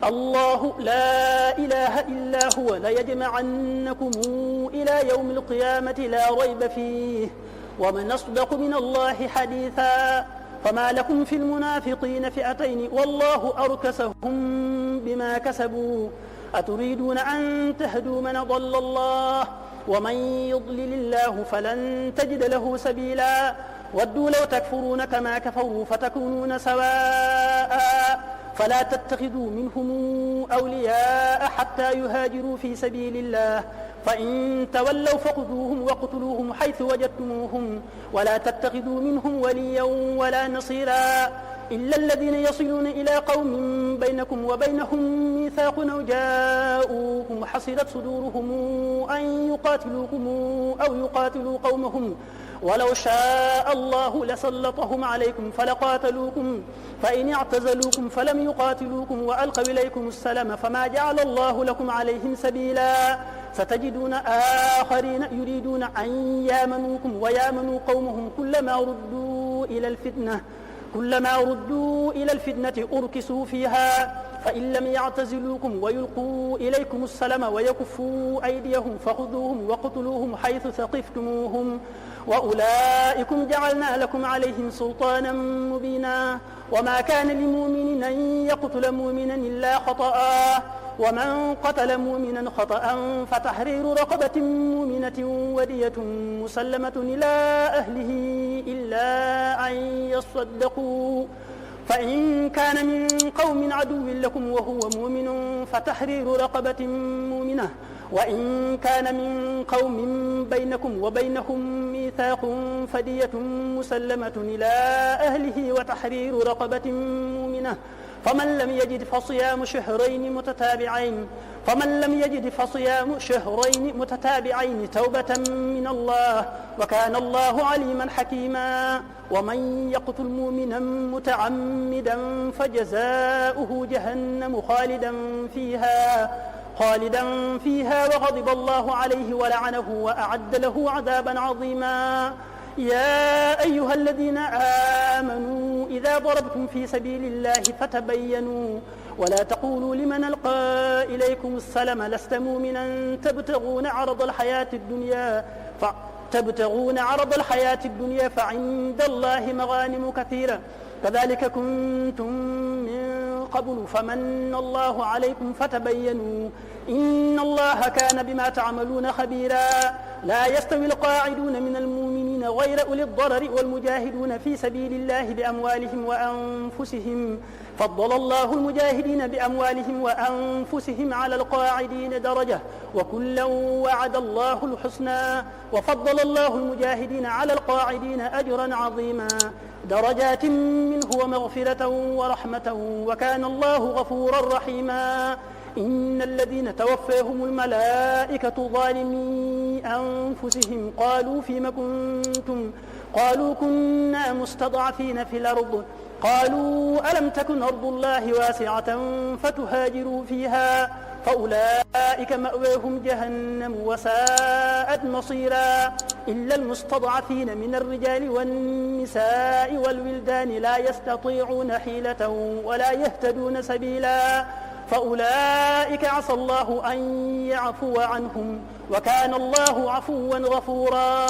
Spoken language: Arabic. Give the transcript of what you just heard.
الله لا إله إلا هو ليجمعنكم إلى يوم القيامة لا ريب فيه ومن أصدق من الله حديثا فما لكم في المنافقين فئتين والله أركسهم بما كسبوا أتريدون أن تهدوا من ضل الله ومن يضلل الله فلن تجد له سبيلا ودوا لو تكفرون كما كفروا فتكونون سواء فلا تتخذوا منهم أولياء حتى يهاجروا في سبيل الله فإن تولوا فخذوهم وقتلوهم حيث وجدتموهم ولا تتخذوا منهم وليا ولا نصيرا إلا الذين يصلون إلى قوم بينكم وبينهم ميثاق أو جاءوكم حصلت صدورهم أن يقاتلوكم أو يقاتلوا قومهم ولو شاء الله لسلطهم عليكم فلقاتلوكم فإن اعتزلوكم فلم يقاتلوكم وألقوا إليكم السلام فما جعل الله لكم عليهم سبيلا ستجدون آخرين يريدون أن يامنوكم ويامنوا قومهم كلما ردوا إلى الفتنة أركسوا فيها فإن لم يعتزلوكم ويلقوا إليكم السلام ويكفوا أيديهم فخذوهم وقتلوهم حيث ثقفتموهم وأولئكم جعلنا لكم عليهم سلطانا مبينا وما كان لمؤمن أن يقتل مؤمنا إلا خطأ ومن قتل مؤمنا خطأ فتحرير رقبة مؤمنة ودية مسلمة إلى أهله إلا أن يصدقوا فإن كان من قوم عدو لكم وهو مؤمن فتحرير رقبة مؤمنة وإن كان من قوم بينكم وبينهم ميثاق فدية مسلمة إلى أهله وتحرير رقبة مؤمنة فمن لم يجد فصيام شهرين متتابعين توبة من الله وكان الله عليما حكيما ومن يقتل مؤمنا متعمدا فجزاؤه جهنم خالدا فيها وغضب الله عليه ولعنه وأعد له عذابا عظيما يا أيها الذين آمنوا إذا ضربتم في سبيل الله فتبينوا ولا تقولوا لمن ألقى إليكم السلام لست مؤمنا تبتغون عرض الحياة الدنيا فعند الله مغانم كثيرة كذلك كنتم من قبل فمن الله عليكم فتبينوا إن الله كان بما تعملون خبيرا لا يستوي القاعدون من المؤمنين غير أولي الضرر والمجاهدون في سبيل الله بأموالهم وأنفسهم فضل الله المجاهدين بأموالهم وأنفسهم على القاعدين درجة وكلا وعد الله الحسنى وفضل الله المجاهدين على القاعدين أجرا عظيما درجات منه ومغفرة ورحمة وكان الله غفورا رحيما إن الذين توفاهم الملائكة ظالمي أنفسهم قالوا فيم كنتم قالوا كنا مستضعفين في الأرض قالوا ألم تكن أرض الله واسعة فتهاجروا فيها فأولئك مأواهم جهنم وساءت مصيرا إلا المستضعفين من الرجال والنساء والولدان لا يستطيعون حيلة ولا يهتدون سبيلا فأولئك عسى الله أن يعفو عنهم وكان الله عفوا غفورا